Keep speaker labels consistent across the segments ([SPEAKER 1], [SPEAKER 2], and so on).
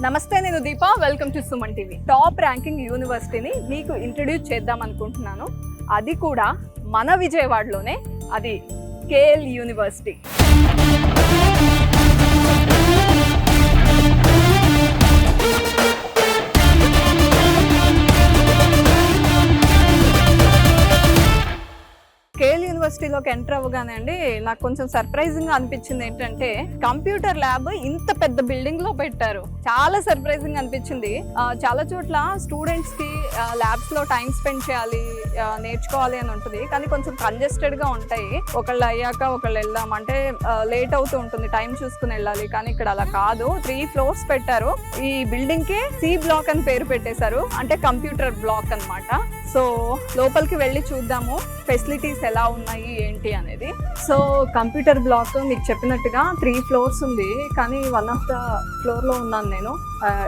[SPEAKER 1] నమస్తే, నేను Deepa. Welcome to Suman TV. Top ranking యూనివర్సిటీని మీకు ఇంట్రడ్యూస్ చేద్దాం అనుకుంటున్నాను. అది కూడా మన విజయవాడలోనే, అది కేఎల్ యూనివర్సిటీ. కేఎల్ యూనివర్సిటీలోకి ఎంటర్ అవ్వగానే అండి నాకు కొంచెం సర్ప్రైజింగ్ గా అనిపించింది. ఏంటంటే కంప్యూటర్ ల్యాబ్ ఇంత పెద్ద బిల్డింగ్ లో పెట్టారు. చాలా సర్ప్రైజింగ్ అనిపించింది. చాలా చోట్ల స్టూడెంట్స్ కి ల్యాబ్స్ లో టైం స్పెండ్ చేయాలి, నేర్చుకోవాలి అని ఉంటుంది, కానీ కొంచెం కంజెస్టెడ్ గా ఉంటాయి. ఒకళ్ళు అయ్యాక ఒకళ్ళు వెళ్దాం అంటే లేట్ అవుతూ ఉంటుంది, టైం చూసుకుని వెళ్ళాలి. కానీ ఇక్కడ అలా కాదు, 3 floors పెట్టారు. ఈ బిల్డింగ్ కి సి బ్లాక్ అని పేరు పెట్టేశారు, అంటే కంప్యూటర్ బ్లాక్ అన్నమాట. సో లోపలికి వెళ్ళి చూద్దాము ఫెసిలిటీస్ ఎలా ఉన్నాయి ఏంటి అనేది. సో కంప్యూటర్ బ్లాక్ మీకు చెప్పినట్టుగా 3 floors ఉంది, కానీ 1 of the floor లో ఉన్నాను నేను.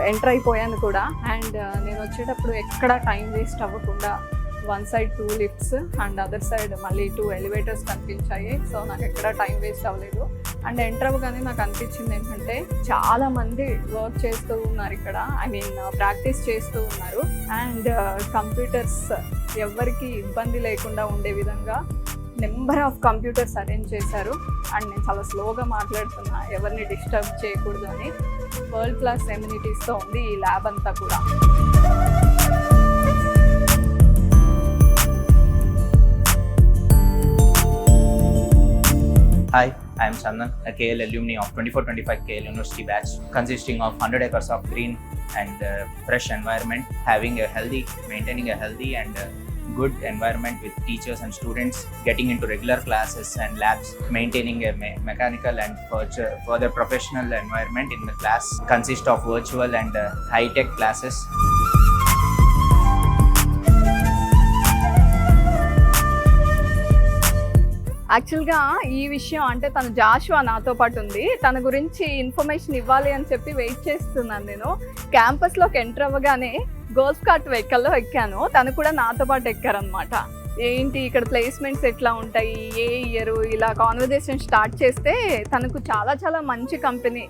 [SPEAKER 1] ఎంటర్ అయిపోయాను కూడా. అండ్ నేను వచ్చేటప్పుడు ఎక్కడ టైం వేస్ట్ అవ్వకుండా one side 2 lifts and other side మళ్ళీ 2 elevators కనిపించాయి. సో నాకు ఎక్కడ టైం వేస్ట్ అవ్వలేదు. అండ్ ఎంటర్ అవ్వగానే నాకు అనిపించింది ఏంటంటే చాలా మంది వర్క్ చేస్తూ ఉన్నారు ఇక్కడ, ప్రాక్టీస్ చేస్తూ ఉన్నారు. అండ్ కంప్యూటర్స్ ఎవరికి ఇబ్బంది లేకుండా ఉండే విధంగా నెంబర్ ఆఫ్ కంప్యూటర్స్ అరేంజ్ చేశారు. అండ్ నేను చాలా స్లోగా మాట్లాడుతున్నా, ఎవరిని డిస్టర్బ్ చేయకూడదు అని. వరల్డ్ క్లాస్ ఎమ్యూనిటీస్తో ఉంది ఈ ల్యాబ్ అంతా కూడా.
[SPEAKER 2] Hi, I am Chandan, a KL alumni of 24-25 KL University batch, consisting of 100 acres of green and fresh environment, maintaining a healthy and good environment with teachers and students, getting into regular classes and labs, maintaining a mechanical and further professional environment in the class, consist of virtual and high-tech classes.
[SPEAKER 1] యాక్చువల్గా ఈ విషయం అంటే తను జాషువా నాతో పాటు ఉంది, తన గురించి ఇన్ఫర్మేషన్ ఇవ్వాలి అని చెప్పి వెయిట్ చేస్తున్నాను నేను. క్యాంపస్లోకి ఎంటర్ అవ్వగానే గోల్ఫ్ కార్ట్ వెహికల్లో ఎక్కాను, తను కూడా నాతో పాటు ఎక్కారనమాట. ఏంటి ఇక్కడ ప్లేస్మెంట్స్ ఎట్లా ఉంటాయి, ఏ ఇయర్, ఇలా కాన్వర్జేషన్ స్టార్ట్ చేస్తే తనకు చాలా చాలా మంచి కంపెనీ,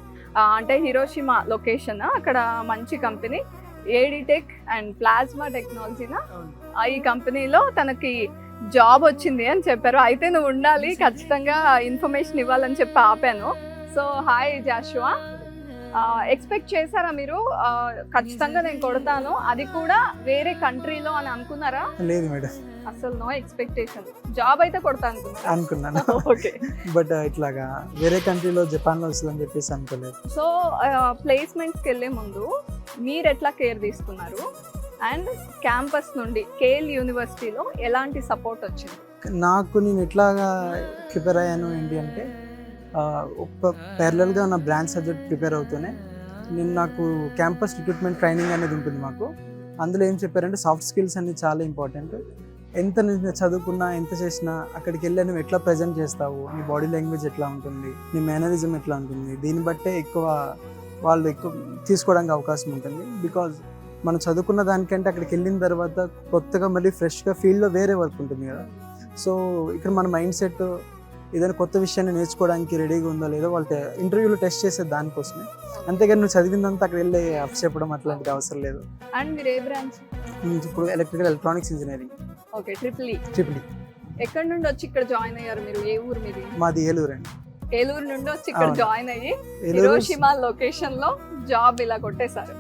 [SPEAKER 1] అంటే హిరోషిమా లొకేషన్, అక్కడ మంచి కంపెనీ ఏడిటెక్ అండ్ ప్లాస్మా టెక్నాలజీనా, ఈ కంపెనీలో తనకి జాబ్ వచ్చింది అని చెప్పారు. అయితే నువ్వు ఉండాలి, ఖచ్చితంగా ఇన్ఫర్మేషన్ ఇవ్వాలని చెప్పి ఆపాను. సో హాయ్ జాషువా, ఎక్స్పెక్ట్ చేశారా మీరు ఖచ్చితంగా నేను కొడతాను, అది కూడా వేరే కంట్రీలో అని అనుకున్నారా?
[SPEAKER 3] లేదు మేడం,
[SPEAKER 1] అసలు నో ఎక్స్పెక్టేషన్. జాబ్ అయితే కొడతా
[SPEAKER 3] అనుకున్నాను.
[SPEAKER 1] ఓకే,
[SPEAKER 3] బట్ ఇట్లాగా వేరే కంట్రీలో జపాన్లో వస్తుందని చెప్పేసి అనుకోలేదు.
[SPEAKER 1] సో ప్లేస్మెంట్స్కి వెళ్ళే ముందు మీరు ఎట్లా కేర్ తీసుకున్నారు? అండ్ క్యాంపస్ నుండి కేఎల్ యూనివర్సిటీలో ఎలాంటి సపోర్ట్ వచ్చింది?
[SPEAKER 3] నేను ఎట్లాగా ప్రిపేర్ అయ్యాను ఏంటి అంటే, ప్యారలల్గా నా బ్రాంచ్ సబ్జెక్ట్ ప్రిపేర్ అవుతూనే నాకు క్యాంపస్ రిక్రూట్మెంట్ ట్రైనింగ్ అనేది ఉంటుంది మాకు. అందులో ఏం చెప్పారంటే సాఫ్ట్ స్కిల్స్ అనేది చాలా ఇంపార్టెంట్. ఎంత నేను చదువుకున్నా, ఎంత చేసినా, అక్కడికి వెళ్ళి నువ్వు ఎట్లా ప్రజెంట్ చేస్తావు, నీ బాడీ లాంగ్వేజ్ ఎట్లా ఉంటుంది, నీ మేనరిజం ఎట్లా ఉంటుంది, దీన్ని బట్టే వాళ్ళు ఎక్కువ తీసుకోవడానికి అవకాశం ఉంటుంది. బికాజ్ మనం చదువుకున్న దానికంటే అక్కడికి వెళ్ళిన తర్వాత కొత్తగా మళ్ళీ ఫ్రెష్గా ఫీల్డ్లో వేరే వర్క్ ఉంటుంది కదా. సో ఇక్కడ మన మైండ్ సెట్ ఏదైనా కొత్త విషయాన్ని నేర్చుకోవడానికి రెడీగా ఉందో లేదో వాళ్ళు ఇంటర్వ్యూలో టెస్ట్ చేసే దానికోసమే. అంతేగాని నువ్వు చదివిందంతా అక్కడ వెళ్ళి అప్ చెప్పడం అట్లాంటిది అవసరం లేదు.
[SPEAKER 1] అండ్ మీరు ఏ బ్రాంచ్?
[SPEAKER 3] ఇప్పుడు electrical engineering.
[SPEAKER 1] Okay, triple E. ఎక్కడి నుండి వచ్చి ఇక్కడ జాయిన్ అయ్యారు మీరు? ఏ ఊరు మీది?
[SPEAKER 3] మాది ఏలూరు అండి.
[SPEAKER 1] ఏలూరు నుండి వచ్చి ఇక్కడ జాయిన్ అయ్యి హిరోషిమా లొకేషన్ లో జాబ్ ఇలా కొట్టేశారు.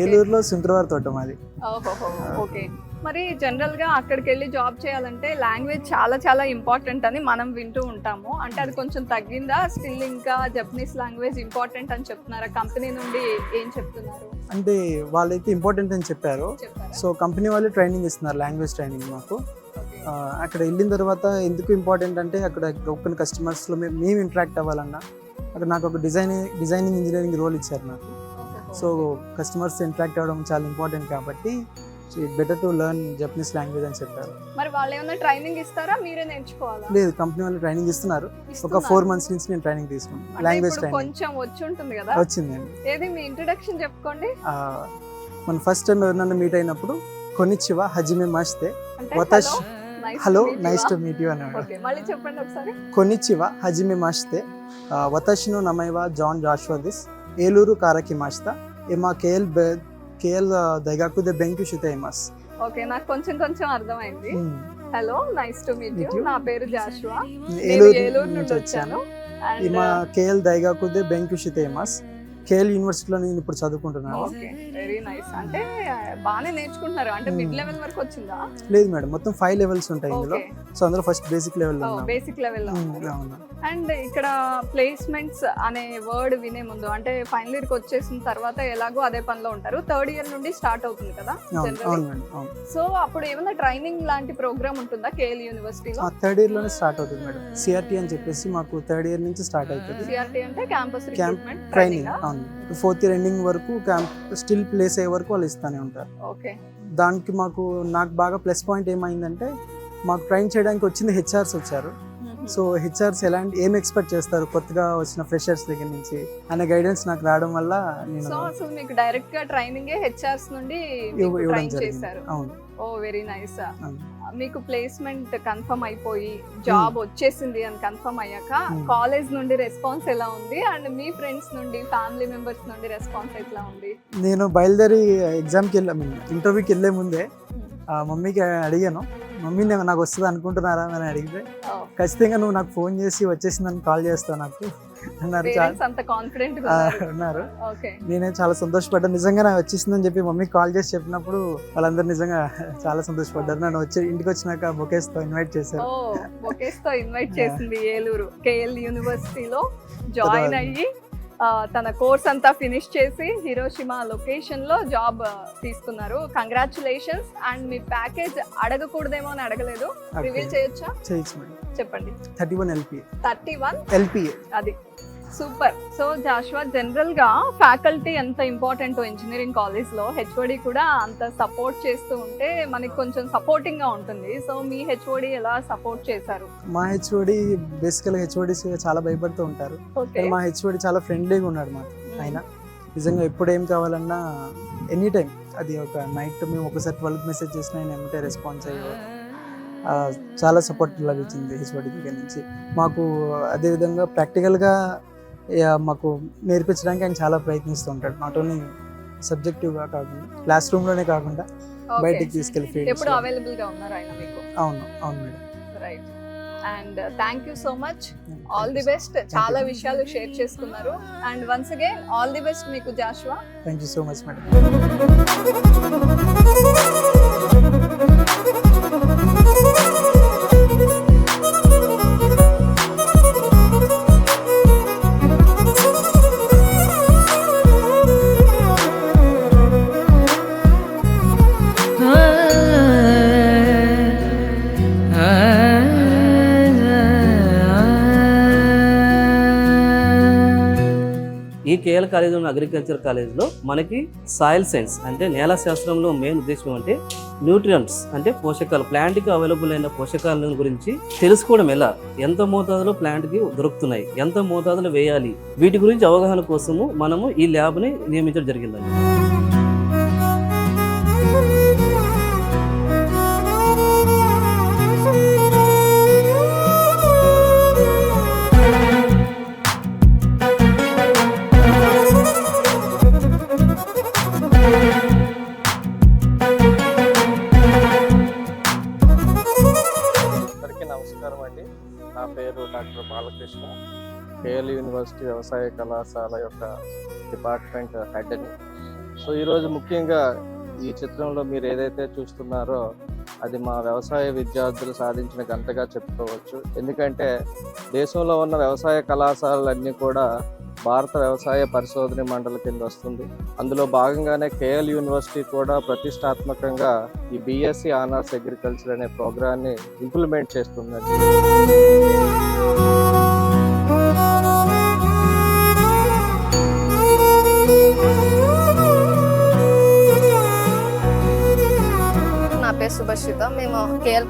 [SPEAKER 3] ఏలూరులో సుంట్రవారి తోట మాది.
[SPEAKER 1] ఓకే, మరి జనరల్ గా అక్కడికి వెళ్ళి జాబ్ చేయాలంటే లాంగ్వేజ్ చాలా చాలా ఇంపార్టెంట్ అని మనం వింటూ ఉంటాము. అంటే అది కొంచెం తగ్గిందా? స్టిల్ ఇంకా జపనీస్ లాంగ్వేజ్ ఇంపార్టెంట్ అని చెప్తున్నారా? కంపెనీ నుండి ఏం చెప్తున్నారు?
[SPEAKER 3] అంటే వాళ్ళైతే ఇంపార్టెంట్ అని చెప్పారు. సో కంపెనీ వాళ్ళు ట్రైనింగ్ ఇస్తున్నారు, లాంగ్వేజ్ ట్రైనింగ్ మాకు. అక్కడ వెళ్ళిన తర్వాత ఎందుకు ఇంపార్టెంట్ అంటే, అక్కడ ఓపెన్ కస్టమర్స్లో మేము ఇంటరాక్ట్ అవ్వాలన్నా, అక్కడ నాకు ఒక డిజైనింగ్ ఇంజనీరింగ్ రోల్ ఇచ్చారు నాకు. సో కస్టమర్స్ ఇంటరాక్ట్ అవ్వడం చాలా ఇంపార్టెంట్ కాబట్టి better to learn Japanese language అని చెప్పారు.
[SPEAKER 1] మరి వాళ్ళు ఏమైనా ట్రైనింగ్ ఇస్తారా, మీరే నేర్చుకోవాలా?
[SPEAKER 3] లేదు, కంపెనీ వాళ్ళు ట్రైనింగ్ ఇస్తున్నారు. ఒక 4 months నుంచి నేను ట్రైనింగ్ తీసుకున్నాను, లాంగ్వేజ్ ట్రైనింగ్.
[SPEAKER 1] కొంచెం వచ్చి ఉంటుంది కదా?
[SPEAKER 3] వచ్చిందండి.
[SPEAKER 1] ఏది మీ ఇంట్రడక్షన్ చెప్పుకోండి.
[SPEAKER 3] మన ఫస్ట్ టైం ఎవరినన్నా మీట్ అయినప్పుడు కొనిచ్చివా హజిమే మాస్తే వతాషి, hello nice to meet you అన్నాడు.
[SPEAKER 1] ఓకే, మళ్ళీ చెప్పండి ఒకసారి.
[SPEAKER 3] కొనిచ్చివా హజిమే మాస్తే వతాషి నో నమైవా జాన్ జాషువా దిస్ ఏలూరు కారకి మాస్తా ఏమా కేఎల్ దైగాకుదే బెంకు షితైమాస్.
[SPEAKER 1] ఓకే, నాకు కొంచెం కొంచెం అర్థమైంది. Hello, nice to meet you.
[SPEAKER 3] Meet you.
[SPEAKER 1] నా పేరు జాషువా. నేను
[SPEAKER 3] ఏలూరు
[SPEAKER 1] ఏలూరు
[SPEAKER 3] నుంచి
[SPEAKER 1] నుండి
[SPEAKER 3] వచ్చాను.
[SPEAKER 1] వచ్చాను.
[SPEAKER 3] ఈమా కేఎల్ దైగాకుదే బెంకు షితైమాస్. కేఎల్ యూనివర్సిటీలో నేను ఇప్పుడు చదువుకుంటున్నాను.
[SPEAKER 1] Okay, very nice. అంటే బాగానే నేర్చుకుంటున్నారు. అంటే మిడ్ లెవెల్ వరకు వచ్చిందా?
[SPEAKER 3] లేదు మేడం, మొత్తం 5 లెవెల్స్ ఉంటాయి ఇందులో.
[SPEAKER 1] ఓకే,
[SPEAKER 3] సో అందులో first basic level
[SPEAKER 1] basic level. And ఇక్కడ ప్లేస్మెంట్స్ అనే వర్డ్ వినే ముందు, అంటే ఫైనల్ ఇయర్ కి వచ్చేసిన తర్వాత ఎలాగో అదే పనిలో ఉంటారు. థర్డ్ ఇయర్ నుండి స్టార్ట్ అవుతుంది కదా జనరల్లీ. సో అప్పుడు ఏమైనా ట్రైనింగ్ లాంటి ప్రోగ్రామ్ ఉంటుందా కేఎల్ యూనివర్సిటీలో?
[SPEAKER 3] థర్డ్ ఇయర్ లోనే స్టార్ట్ అవుతుంది మేడం. సిఆర్టీ అని చెప్పేసి మాకు థర్డ్ ఇయర్ నుంచి స్టార్ట్ అవుతుంది.
[SPEAKER 1] సిఆర్టీ అంటే క్యాంపస్ రిక్రూట్మెంట్
[SPEAKER 3] ట్రైనింగ్. అవును, ఫోర్త్ ఇయర్ ఎండింగ్ వరకు స్టిల్ ప్లేస్ అయ్యే వరకు వాళ్ళు ఇస్తానే ఉంటారు.
[SPEAKER 1] ఓకే,
[SPEAKER 3] దానికి నాకు బాగా ప్లస్ పాయింట్ ఏమైందంటే, మాకు ట్రైన్ చేయడానికి వచ్చింది హెచ్ఆర్స్ వచ్చారు. సో హెచ్ఆర్స్ ఏం ఎక్స్పెక్ట్ చేస్తారు కొత్తగా వచ్చిన ఫ్రెషర్స్ దగ్గర నుంచి అనే గైడెన్స్ నాకు రావడం వల్ల నేను
[SPEAKER 1] సో అసలు మీకు డైరెక్ట్ గా ట్రైనింగ్ హెచ్ఆర్స్ నుండి
[SPEAKER 3] ఇవ్వడం
[SPEAKER 1] ట్రైన్
[SPEAKER 3] జరిగింది.
[SPEAKER 1] చేశారు.
[SPEAKER 3] అవును.
[SPEAKER 1] ఓ వెరీ నైస్.
[SPEAKER 3] అవును.
[SPEAKER 1] మీకు ప్లేస్మెంట్ కన్ఫర్మ్ అయిపోయి జాబ్ వచ్చేసింది అని కన్ఫర్మ్ అయ్యాక
[SPEAKER 3] Hmm.
[SPEAKER 1] కాలేజ్ నుండి రెస్పాన్స్ ఎలా ఉంది, అండ్ మీ ఫ్రెండ్స్ నుండి ఫ్యామిలీ మెంబర్స్ నుండి రెస్పాన్స్ ఎట్లా ఉంది?
[SPEAKER 3] నేను బయలుదేరి ఎగ్జామ్కి ఇంటర్వ్యూకి వెళ్ళే ముందే మమ్మీకి అడిగాను, మమ్మీ నాకు వస్తుంది అనుకుంటున్నారా అని అడిగితే, ఖచ్చితంగా నువ్వు నాకు ఫోన్ చేసి వచ్చేసిందని కాల్ చేస్తావు నాకు అన్నారు.
[SPEAKER 1] అంత కాన్ఫిడెంట్
[SPEAKER 3] అన్నారు.
[SPEAKER 1] ఓకే,
[SPEAKER 3] నేనే చాలా సంతోషపడ్డాను. నిజంగా నాకు వచ్చేసిందని చెప్పి మమ్మీకి కాల్ చేసి చెప్పినప్పుడు వాళ్ళందరూ నిజంగా చాలా సంతోషపడ్డారు. నన్ను ఇంటికి వచ్చినాక బొకేస్తో ఇన్వైట్ చేశారు.
[SPEAKER 1] బొకేస్ తో ఇన్వైట్ చేసింది ఏలూరు కేఎల్ యూనివర్సిటీలో జాయిన్ అయ్యి తన కోర్స్ అంతా ఫినిష్ చేసి హిరోషిమా లొకేషన్ లో జాబ్ తీసుకున్నారు. కంగ్రాచులేషన్స్. అండ్ మీ ప్యాకేజ్ అడగకూడదేమో అని అడగలేదు, రివీల్ చేయొచ్చా?
[SPEAKER 3] చేయొచ్చు మేడం.
[SPEAKER 1] చెప్పండి.
[SPEAKER 3] 31 LPA.
[SPEAKER 1] 31
[SPEAKER 3] LPA.
[SPEAKER 1] అది సూపర్. సో జాషువా, జనరల్ గా ఫ్యాకల్టీ ఎంత ఇంపార్టెంట్ ఇంజనీరింగ్ కాలేజ్ లో, హెచ్ఓడి కూడా అంత సపోర్ట్ చేస్తూ ఉంటే మనకి కొంచెం సపోర్టింగ్ గా ఉంటుంది. సో మీ హెచ్ఓడి ఎలా సపోర్ట్ చేశారు?
[SPEAKER 3] మా హెచ్ఓడి బేసికల్గా హెచ్ఓడిస్ చాలా భయపడుతూ ఉంటారు. కానీ మా హెచ్ఓడి చాలా ఫ్రెండ్లీగా ఉన్నాడు మాకు. ఆయన నిజంగా ఎప్పుడు ఏం కావాలన్నా ఎనీ టైం, అది ఒక నైట్ మేము ఒకసారి 12 మెసేజ్ చేసినా ఆయన ఏమంటే రెస్పాన్స్ అయ్యేవారు. చాలా సపోర్ట్ లభించింది హెచ్ఓడి దగ్గర నుంచి మాకు. అదేవిధంగా ప్రాక్టికల్గా మాకు నేర్పించడానికి ఆయన చాలా ప్రయత్నిస్తూ ఉంటాడు. నాట్ ఓన్లీ సబ్జెక్టివ్గా కాకుండా, క్లాస్ రూమ్లోనే కాకుండా బయటికి తీసుకెళ్ళి ఫీల్డ్స్.
[SPEAKER 1] ఎప్పుడు అవైలబుల్ గా ఉన్నారు ఆయన మీకు?
[SPEAKER 3] అవును madam.
[SPEAKER 1] Right. And thank you so much. All the best. చాలా విషయాలు షేర్ చేసుకున్నారు. And once again all the best మీకు Joshua.
[SPEAKER 3] Thank you so much madam.
[SPEAKER 4] ఈ కేఎల్ కాలేజీలో అగ్రికల్చర్ కాలేజ్లో మనకి సాయిల్ సైన్స్ అంటే నేల శాస్త్రంలో మెయిన్ ఉద్దేశం అంటే న్యూట్రియంట్స్ అంటే పోషకాలు, ప్లాంట్కి అవైలబుల్ అయిన పోషకాల గురించి తెలుసుకోవడం, ఎలా ఎంత మోతాదులో ప్లాంట్కి దొరుకుతున్నాయి, ఎంత మోతాదులో వేయాలి, వీటి గురించి అవగాహన కోసము మనము ఈ ల్యాబ్ని నియమించడం జరిగిందండి.
[SPEAKER 5] నమస్కారం అండి. నా పేరు డాక్టర్ బాలకృష్ణ. కేఎల్ యూనివర్సిటీ వ్యవసాయ కళాశాల యొక్క డిపార్ట్మెంట్ హెడ్ని. సో ఈరోజు ముఖ్యంగా ఈ చిత్రంలో మీరు ఏదైతే చూస్తున్నారో అది మా వ్యవసాయ విద్యార్థులు సాధించిన ఘనతగా చెప్పుకోవచ్చు. ఎందుకంటే దేశంలో ఉన్న వ్యవసాయ కళాశాలలన్నీ కూడా భారత వ్యవసాయ పరిశోధన మండలి కింద వస్తుంది. అందులో భాగంగానే కేఎల్ యూనివర్సిటీ కూడా ప్రతిష్టాత్మకంగా ఈ బిఎస్సి ఆనర్స్ అగ్రికల్చర్ అనే ప్రోగ్రాన్ని ఇంప్లిమెంట్ చేస్తుందండి.
[SPEAKER 6] నా పేరు సుభశ్రిత. మేము KL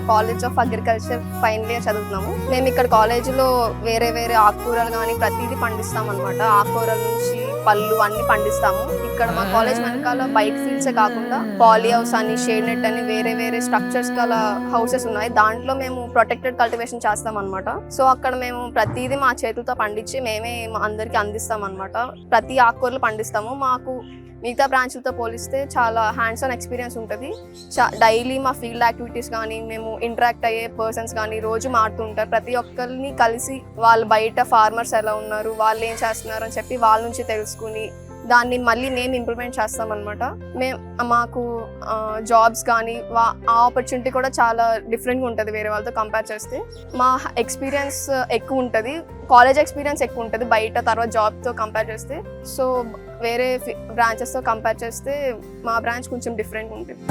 [SPEAKER 6] college of agriculture final year చదువుతున్నాము. మేము ఇక్కడ కాలేజీలో వేరే ఆకుకూరలు కానీ ప్రతిదీ పండిస్తాం అనమాట. ఆకుకూరల నుంచి పళ్ళు అన్ని పండిస్తాము. ఇక్కడ మా కాలేజ్ వెనకాల బైక్ ఫీల్డ్సే కాకుండా పాలీ హౌస్ అని, షేడ్ నెట్ అని వేరే వేరే స్ట్రక్చర్స్ గల హౌసెస్ ఉన్నాయి. దాంట్లో మేము ప్రొటెక్టెడ్ కల్టివేషన్ చేస్తాం అనమాట. సో అక్కడ మేము ప్రతిదీ మా చేతులతో పండించి మేమే అందరికి అందిస్తాం అనమాట. ప్రతి ఆకుకూరలు పండిస్తాము. మాకు మిగతా బ్రాంచ్లతో పోలిస్తే చాలా హ్యాండ్స్ ఆన్ ఎక్స్పీరియన్స్ ఉంటుంది. డైలీ మా ఫీల్డ్ యాక్టివిటీస్ కానీ, మేము ఇంటరాక్ట్ అయ్యే పర్సన్స్ కానీ రోజు మారుతుంటారు. ప్రతి ఒక్కరిని కలిసి వాళ్ళు బయట ఫార్మర్స్ ఎలా ఉన్నారు, వాళ్ళు ఏం చేస్తున్నారు అని చెప్పి వాళ్ళ నుంచి తెలుసుకుని దాన్ని మళ్ళీ మేము ఇంప్లిమెంట్ చేస్తాం అనమాట. మాకు జాబ్స్ కానీ ఆ ఆపర్చునిటీ కూడా చాలా డిఫరెంట్గా ఉంటుంది వేరే వాళ్ళతో కంపేర్ చేస్తే. మా ఎక్స్పీరియన్స్ ఎక్కువ ఉంటుంది, కాలేజ్ ఎక్స్పీరియన్స్ ఎక్కువ ఉంటుంది బయట తర్వాత జాబ్తో కంపేర్ చేస్తే. సో వేరే బ్రాంచెస్తో కంపేర్ చేస్తే మా బ్రాంచ్ కొంచెం డిఫరెంట్ ఉంటుంది.